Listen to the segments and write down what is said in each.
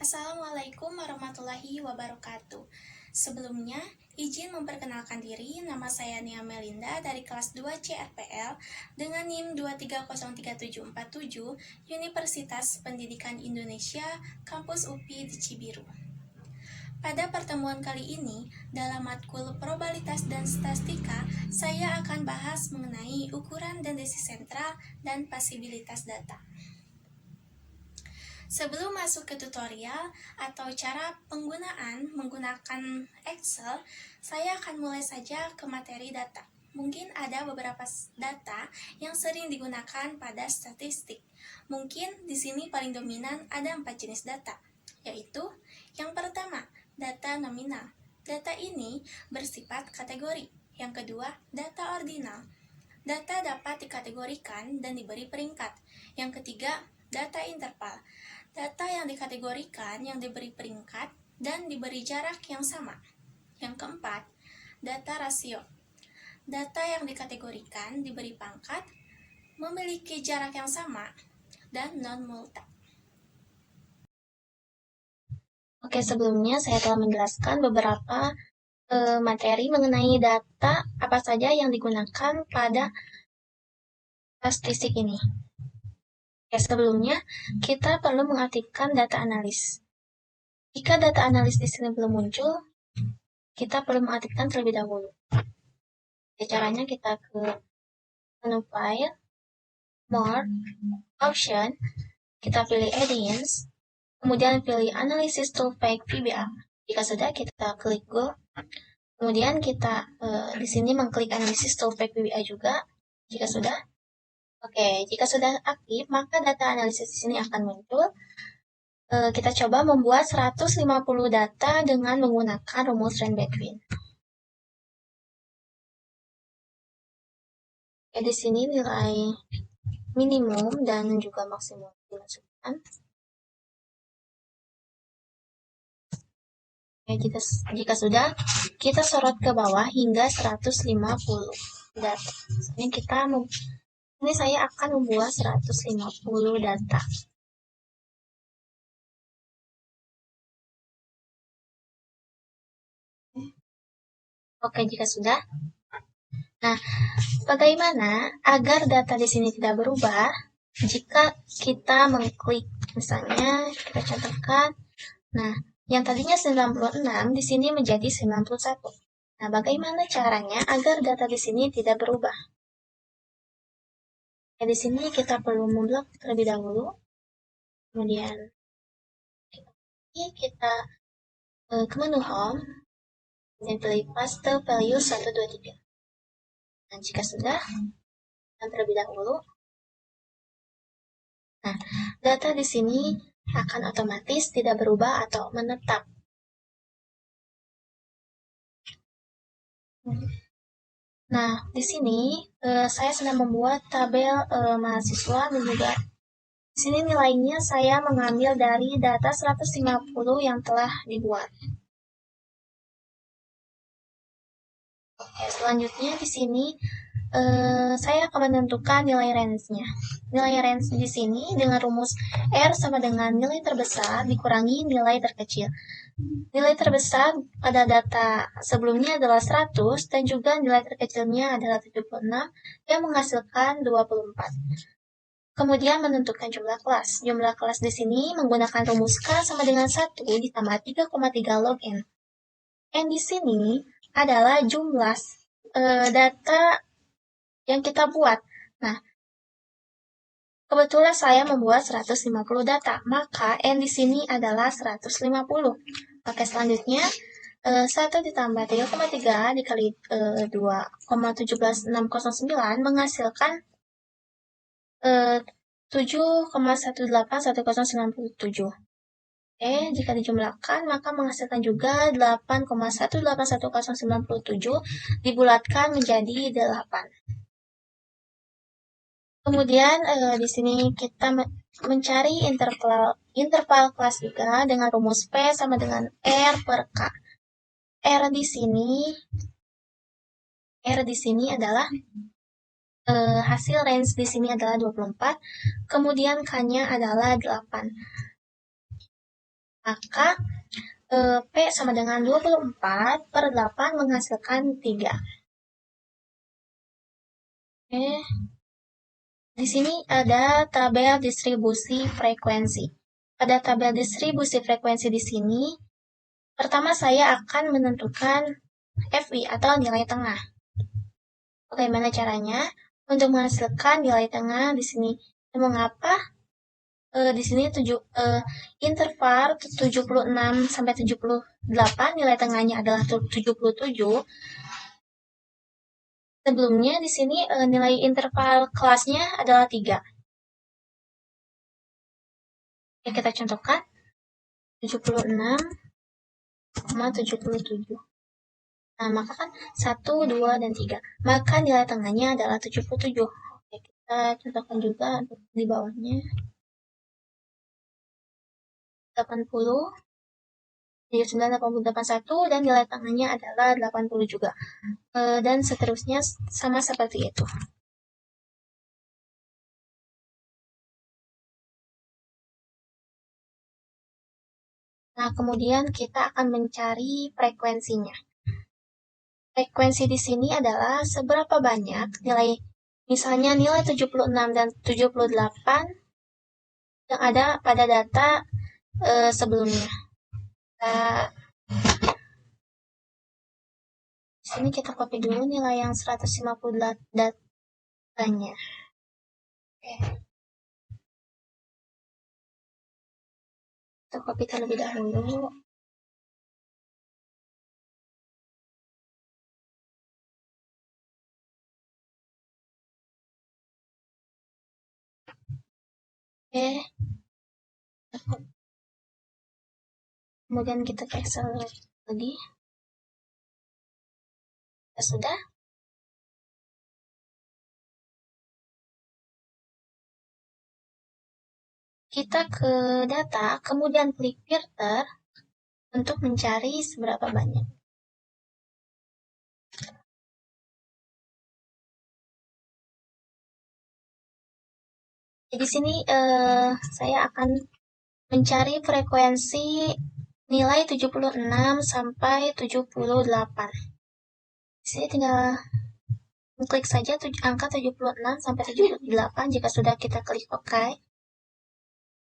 Assalamualaikum warahmatullahi wabarakatuh. Sebelumnya, izin memperkenalkan diri, nama saya Nia Melinda dari kelas 2 CRPL dengan NIM 2303747 Universitas Pendidikan Indonesia, Kampus UPI di Cibiru. Pada pertemuan kali ini, dalam matkul probabilitas dan statistika, saya akan bahas mengenai ukuran tendensi sentral dan pasibilitas data. Sebelum masuk ke tutorial atau cara penggunaan menggunakan Excel, saya akan mulai saja ke materi data. Mungkin ada beberapa data yang sering digunakan pada statistik. Mungkin di sini paling dominan ada 4 jenis data, yaitu yang pertama, data nominal. Data ini bersifat kategori. Yang kedua, data ordinal. Data dapat dikategorikan dan diberi peringkat. Yang ketiga, data interval. Data yang dikategorikan yang diberi peringkat dan diberi jarak yang sama. Yang keempat, data rasio. Data yang dikategorikan diberi pangkat, memiliki jarak yang sama, dan non-multa. Oke, sebelumnya saya telah menjelaskan beberapa materi mengenai data apa saja yang digunakan pada statistik ini. Oke, sebelumnya kita perlu mengaktifkan data analis. Jika data analis di sini belum muncul, kita perlu mengaktifkan terlebih dahulu. Caranya kita ke menu File, More, Option, kita pilih Add-ins, kemudian pilih Analysis Tool Pack VBA. Jika sudah, kita klik Go. Kemudian kita di sini mengklik Analysis Tool Pack VBA juga. Jika sudah, jika sudah aktif, maka data analisis di sini akan muncul. Kita coba membuat 150 data dengan menggunakan rumus range between. Di sini nilai minimum dan juga maksimum dimasukkan. Jika sudah, kita sorot ke bawah hingga 150 data. Ini saya akan membuat 150 data. Oke, jika sudah. Nah, bagaimana agar data di sini tidak berubah? Jika kita mengklik, misalnya kita contohkan, nah, yang tadinya 96 di sini menjadi 91. Nah, bagaimana caranya agar data di sini tidak berubah? Di sini kita perlu memblok terlebih dahulu. Kemudian kita ke menu Home dan pilih Paste Value 123. Nah, jika sudah, dan terlebih dahulu. Nah, data di sini akan otomatis tidak berubah atau menetap. Nah, di sini saya sedang membuat tabel mahasiswa dan juga di sini nilainya saya mengambil dari data 150 yang telah dibuat. Oke, selanjutnya di sini saya akan menentukan nilai range-nya. Nilai range di sini dengan rumus R sama dengan nilai terbesar dikurangi nilai terkecil. Nilai terbesar pada data sebelumnya adalah 100 dan juga nilai terkecilnya adalah 76 yang menghasilkan 24. Kemudian menentukan jumlah kelas. Jumlah kelas di sini menggunakan rumus K sama dengan 1 ditambah 3,3 log N. N di sini adalah jumlah data yang kita buat. Nah, kebetulan saya membuat 150 data, maka N di sini adalah 150. Oke, selanjutnya 1 ditambah 3,3 dikali 2,17609 menghasilkan 7,18197. Jika dijumlahkan maka menghasilkan juga 8,1811097 dibulatkan menjadi 8. Kemudian di sini kita mencari interval kelas 3 dengan rumus P sama dengan R per K. R di sini adalah hasil range di sini adalah 24, kemudian K-nya adalah 8. Maka P sama dengan 24/8 menghasilkan 3. Oke. Di sini ada tabel distribusi frekuensi. Pada tabel distribusi frekuensi di sini, pertama saya akan menentukan FI atau nilai tengah. Bagaimana caranya? Untuk menghasilkan nilai tengah di sini. Mengapa? Di sini interval 76 sampai 78, nilai tengahnya adalah 77. Sebelumnya di sini nilai interval kelasnya adalah 3. Oke, kita contohkan 76,77. Nah, maka kan 1, 2, dan 3. Maka nilai tengahnya adalah 77. Oke, kita contohkan juga di bawahnya. 80, 79, 81, dan nilai tengahnya adalah 80 juga. Dan seterusnya sama seperti itu. Nah, kemudian kita akan mencari frekuensinya. Frekuensi di sini adalah seberapa banyak nilai, misalnya nilai 76 dan 78 yang ada pada data sebelumnya. Di sini kita copy dulu nilai yang 150 datanya. Oke. Kita copy terlebih dahulu. Oke. Kemudian kita ke Excel lagi. Ya sudah. Kita ke data, kemudian klik filter untuk mencari seberapa banyak. Di sini saya akan mencari frekuensi nilai 76 sampai 78. Di sini tinggal klik saja angka 76 sampai 78 jika sudah kita klik OK.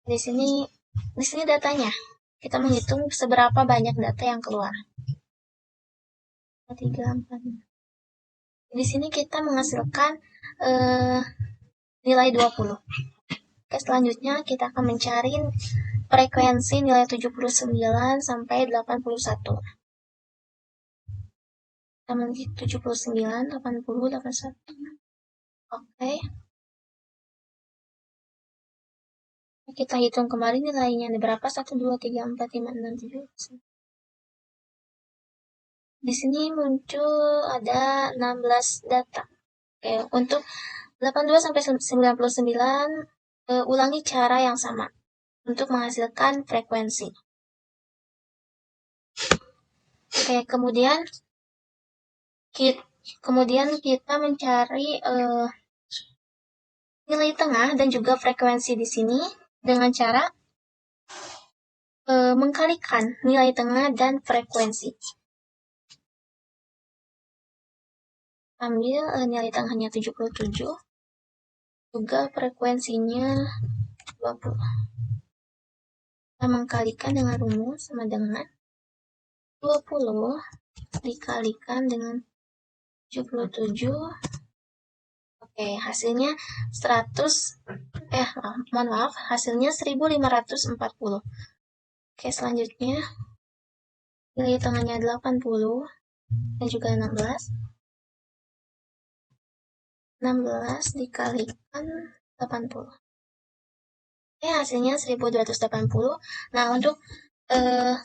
Di sini datanya. Kita menghitung seberapa banyak data yang keluar. 3, 4. Di sini kita menghasilkan nilai 20. Oke, selanjutnya kita akan mencari frekuensi nilai 79 sampai 81. Kita menghitung 79, 80, 81. Oke. Kita hitung kembali nilainya ada berapa? 1, 2, 3, 4, 5, 6, 7. Di sini muncul ada 16 data. Oke, untuk 82 sampai 99 ulangi cara yang sama untuk menghasilkan frekuensi. Oke, kemudian kita mencari nilai tengah dan juga frekuensi di sini dengan cara mengkalikan nilai tengah dan frekuensi. Ambil nilai tengahnya 77, juga frekuensinya 20. Kita mengkalikan dengan rumus sama dengan 20 dikalikan dengan 77. Oke, hasilnya 100, hasilnya 1540. Oke, selanjutnya nilai tengahnya 80 dan juga 16. 16 dikalikan 80. Oke, hasilnya 1280. Nah, untuk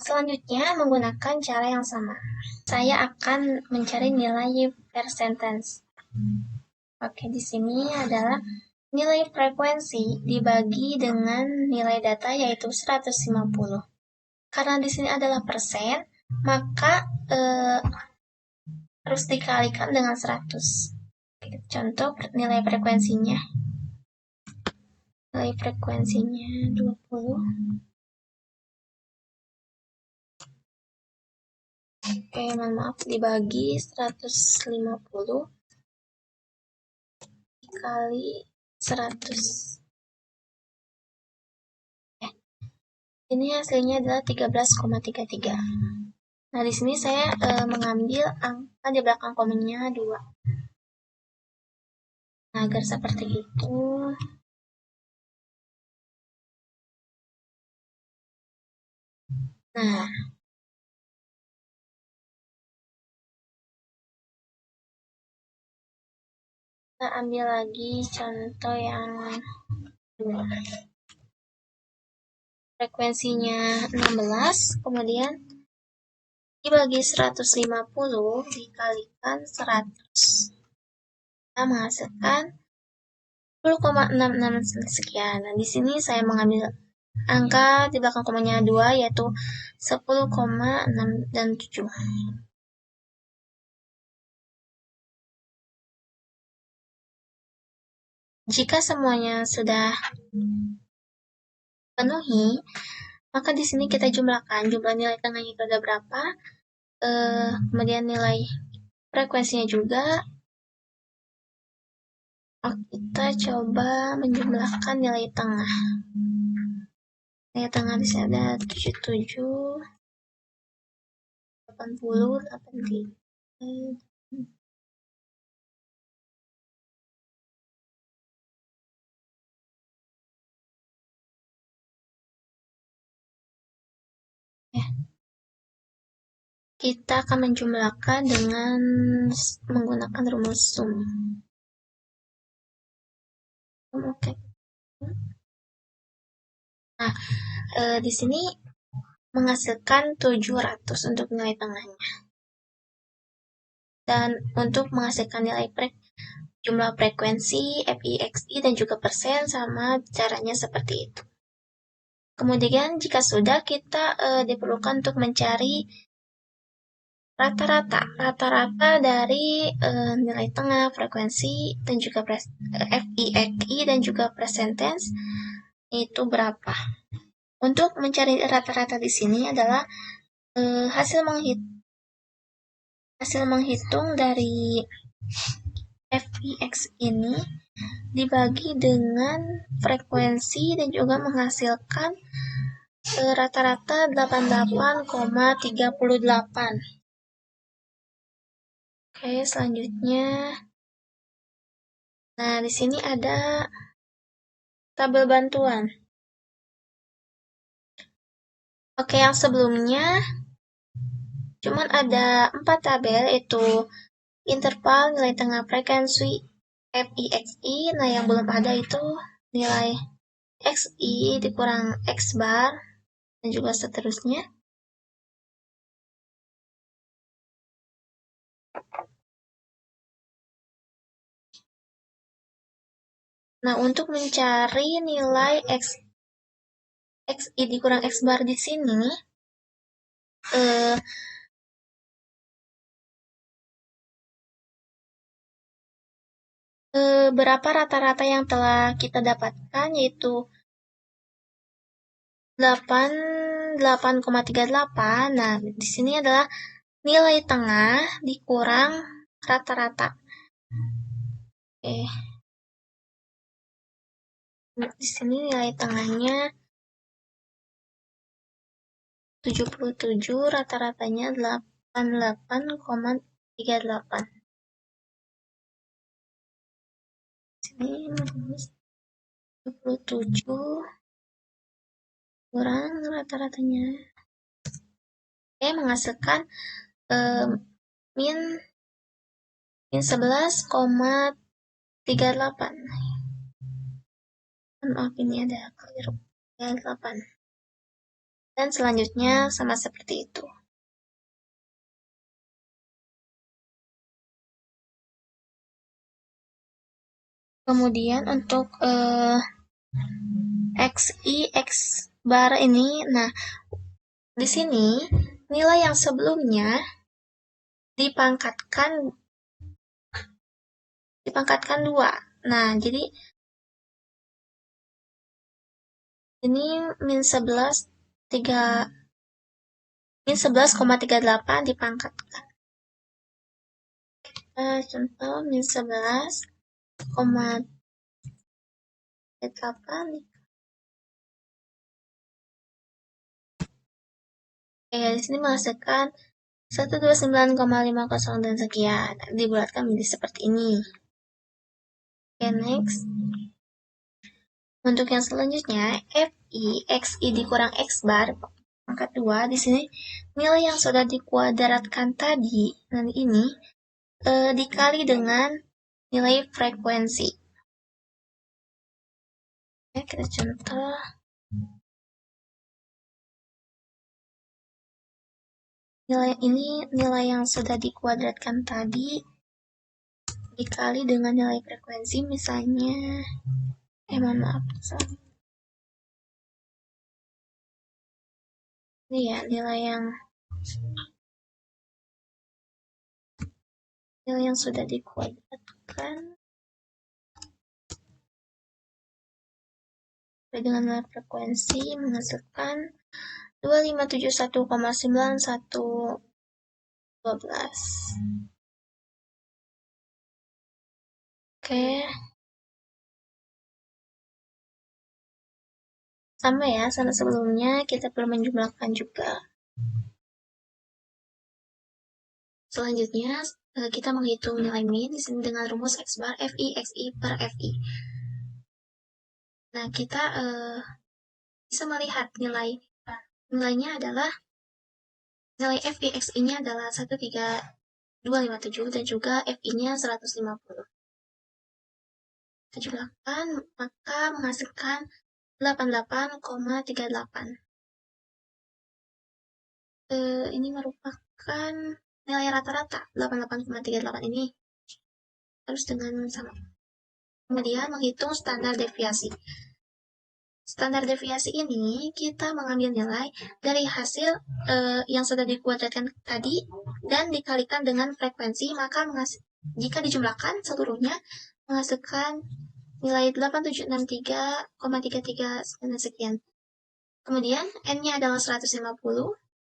selanjutnya menggunakan cara yang sama. Saya akan mencari nilai persentase. Oke, di sini adalah nilai frekuensi dibagi dengan nilai data yaitu 150. Karena di sini adalah persen, maka harus dikalikan dengan 100. Contoh nilai frekuensinya. Nilai frekuensinya 20. Oke, mohon maaf, dibagi 150 dikali 100. Ini hasilnya adalah 13,33. Nah, di sini saya mengambil angka di belakang komennya 2. Nah, agar seperti itu. Nah, kita ambil lagi contoh yang kedua. Frekuensinya 16, kemudian dibagi 150 dikalikan 100. Kita menghasilkan 10,66 sekian. Nah, di sini saya mengambil angka di belakang komanya 2, yaitu 10,6 dan 7. Jika semuanya sudah penuhi, maka di sini kita jumlahkan jumlah nilai tengahnya itu ada berapa, kemudian nilai frekuensinya juga. Kita coba menjumlahkan nilai tengah. Nilai tengah di sini ada 77, 80, 83. Kita akan menjumlahkan dengan menggunakan rumus sum. Oke. Nah, di sini menghasilkan 700 untuk nilai tengahnya. Dan untuk menghasilkan nilai jumlah frekuensi, FIXI, dan juga persen, sama caranya seperti itu. Kemudian jika sudah, kita diperlukan untuk mencari rata-rata dari nilai tengah, frekuensi, dan juga FIXI, dan juga presentence itu berapa. Untuk mencari rata-rata di sini adalah hasil menghitung dari FIX ini dibagi dengan frekuensi dan juga menghasilkan rata-rata 88,38. Oke, selanjutnya. Nah, di sini ada tabel bantuan. Oke, yang sebelumnya cuman ada 4 tabel, yaitu interval, nilai tengah, frekuensi, FIXI. Nah, yang belum ada itu nilai XI dikurang X bar, dan juga seterusnya. Nah, untuk mencari nilai XI dikurang X bar di sini, berapa rata-rata yang telah kita dapatkan, yaitu 8,38. Nah, di sini adalah nilai tengah dikurang rata-rata. Oke. Di sini nilai tengahnya 77, rata-ratanya 88,38. Sini 77 kurang rata-ratanya. Oke, menghasilkan min 11,38. Maaf, ini ada keliru. 38. Dan selanjutnya sama seperti itu. Kemudian untuk XI, X bar ini, nah di sini nilai yang sebelumnya dipangkatkan 2. Nah, jadi ini min 11,38. min 11,38 dipangkatkan. Contoh min 11,38. Di sini menghasilkan 129,50 dan sekian. Dibulatkan menjadi seperti ini. Next. Untuk yang selanjutnya, FI, XI dikurang X bar, pangkat 2, di sini nilai yang sudah dikuadratkan tadi, nanti ini, dikali dengan nilai frekuensi. Kita contoh. Nilai yang sudah dikuadratkan tadi dikali dengan nilai frekuensi, misalnya mohon maaf, ini ya nilai yang sudah dikuadratkan dengan nilai frekuensi menghasilkan 2571,9112. Sama ya, sama sebelumnya kita perlu menjumlahkan juga. Selanjutnya, kita menghitung nilai min di sini dengan rumus X bar FI XI per FI. Nah, kita bisa melihat nilainya adalah nilai FI XI-nya adalah 13257 dan juga FI-nya 150. Kita jumlahkan, maka menghasilkan 88,38. Ini merupakan nilai rata-rata. 88,38 ini harus dengan sama. Kemudian menghitung standar deviasi. Standar deviasi ini kita mengambil nilai dari hasil yang sudah dikuadratkan tadi dan dikalikan dengan frekuensi, maka jika dijumlahkan seluruhnya menghasilkan nilai 8763,33 sekian. Kemudian N-nya adalah 150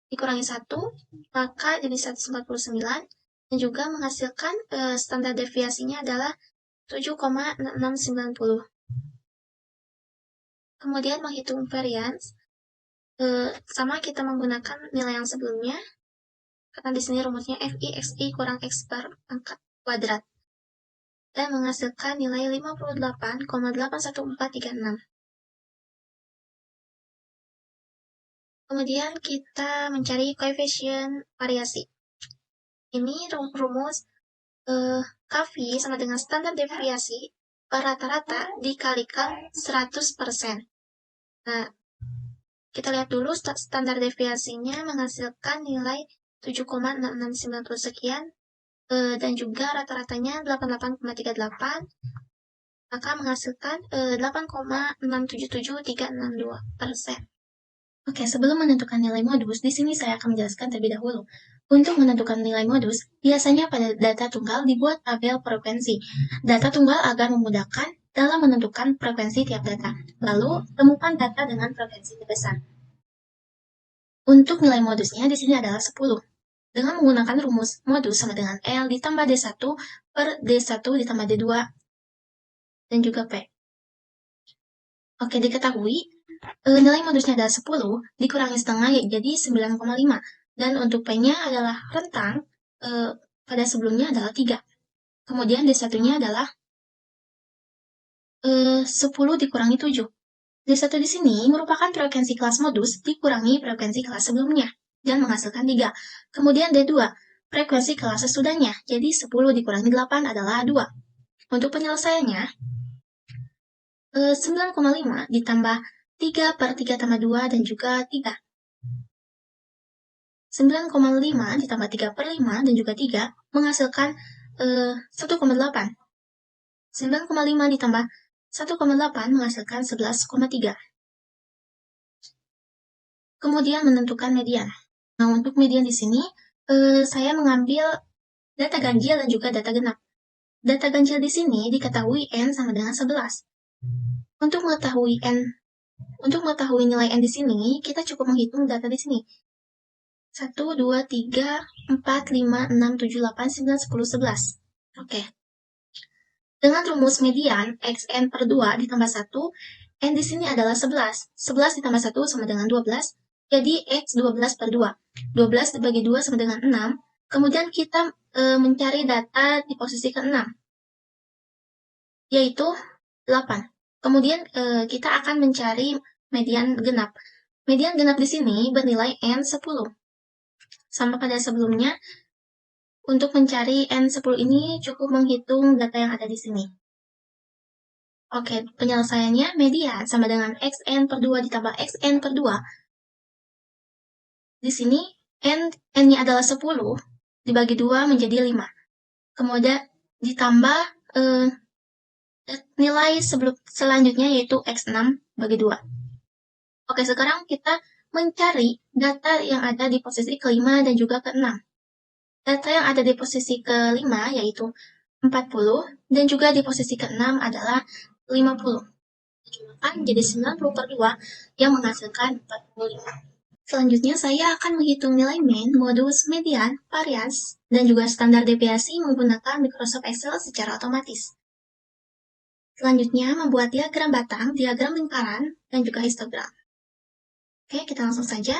dikurangi 1, maka jadi 149 dan juga menghasilkan standar deviasinya adalah 7,6690. Kemudian menghitung variance, sama kita menggunakan nilai yang sebelumnya, karena di sini rumusnya FI XI kurang X bar pangkat kuadrat, dan menghasilkan nilai 58,81436. Kemudian kita mencari koefisien variasi. Ini rumus KV sama dengan standar deviasi per rata-rata dikalikan 100%. Nah, kita lihat dulu standar deviasinya menghasilkan nilai 7,6690 sekian, dan juga rata-ratanya 88,38, maka menghasilkan 8,677362%. Oke, sebelum menentukan nilai modus, di sini saya akan menjelaskan terlebih dahulu. Untuk menentukan nilai modus, biasanya pada data tunggal dibuat tabel frekuensi. Data tunggal agar memudahkan dalam menentukan frekuensi tiap data. Lalu, temukan data dengan frekuensi terbesar. Untuk nilai modusnya di sini adalah 10. Dengan menggunakan rumus modus sama dengan L ditambah D1 per D1 ditambah D2 dan juga P. Oke, diketahui nilai modusnya adalah 10 dikurangi setengah jadi 9,5. Dan untuk P-nya adalah rentang pada sebelumnya adalah 3. Kemudian D1-nya adalah 10 dikurangi 7. D1 di sini merupakan frekuensi kelas modus dikurangi frekuensi kelas sebelumnya dan menghasilkan 3. Kemudian D2, frekuensi kelas sesudahnya, jadi 10 dikurangi 8 adalah 2. Untuk penyelesaiannya, 9,5 ditambah 3 per 3 tambah 2 dan juga 3. 9,5 ditambah 3 per 5 dan juga 3 menghasilkan 1,8. 9,5 ditambah 1,8 menghasilkan 11,3. Kemudian menentukan median. Nah, untuk median di sini, saya mengambil data ganjil dan juga data genap. Data ganjil di sini diketahui N sama dengan 11. Untuk mengetahui nilai N di sini, kita cukup menghitung data di sini. 1, 2, 3, 4, 5, 6, 7, 8, 9, 10, 11. Oke. Dengan rumus median, xn per 2 ditambah 1, n di sini adalah 11. 11 ditambah 1 sama dengan 12, jadi x 12 per 2. 12 dibagi 2 sama dengan 6. Kemudian kita mencari data di posisi ke-6, yaitu 8. Kemudian kita akan mencari median genap. Median genap di sini bernilai n 10. Sama pada sebelumnya, untuk mencari N10 ini cukup menghitung data yang ada di sini. Oke, penyelesaiannya median sama dengan xn per 2 ditambah xn per 2. Di sini n-nya adalah 10, dibagi 2 menjadi 5. Kemudian ditambah nilai selanjutnya yaitu x6 bagi 2. Oke, sekarang kita mencari data yang ada di posisi ke-5 dan juga ke-6. Data yang ada di posisi ke-5 yaitu 40, dan juga di posisi ke-6 adalah 50. Dijumlahkan menjadi 90 per 2 yang menghasilkan 45. Selanjutnya saya akan menghitung nilai mean, modus, median, varians, dan juga standar deviasi menggunakan Microsoft Excel secara otomatis. Selanjutnya membuat diagram batang, diagram lingkaran, dan juga histogram. Oke, kita langsung saja.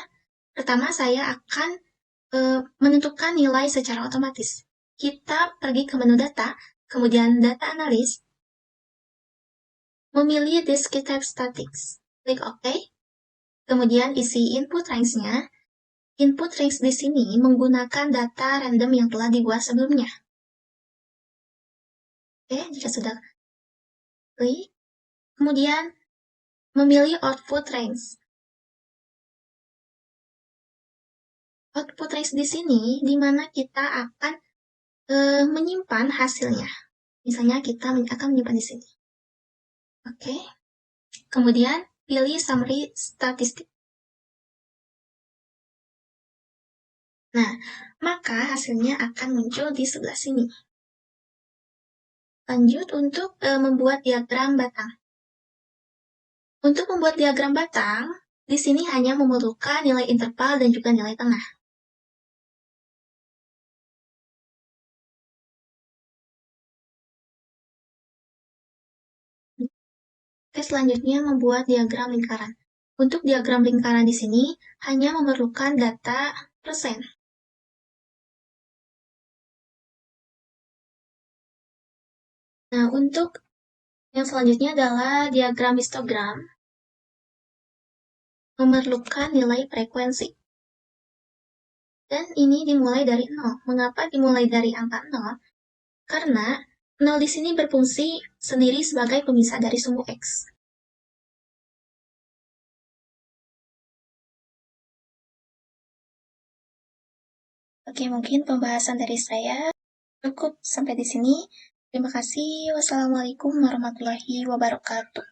Pertama saya akan menentukan nilai secara otomatis. Kita pergi ke menu data, kemudian data analis, memilih Discrete Type Statistics, klik OK, kemudian isi input range-nya. Input range di sini menggunakan data random yang telah dibuat sebelumnya. Oke, jika sudah klik, kemudian memilih output range. Output range di sini di mana kita akan menyimpan hasilnya. Misalnya kita akan menyimpan di sini. Oke, kemudian pilih summary statistik. Nah, maka hasilnya akan muncul di sebelah sini. Lanjut untuk membuat diagram batang. Untuk membuat diagram batang, di sini hanya memerlukan nilai interval dan juga nilai tengah. Oke, selanjutnya membuat diagram lingkaran. Untuk diagram lingkaran di sini hanya memerlukan data persen. Nah, untuk yang selanjutnya adalah diagram histogram. Memerlukan nilai frekuensi. Dan ini dimulai dari 0. Mengapa dimulai dari angka 0? Karena 0 di sini berfungsi sendiri sebagai pemisah dari sumbu X. Oke, mungkin pembahasan dari saya cukup sampai di sini. Terima kasih. Wassalamualaikum warahmatullahi wabarakatuh.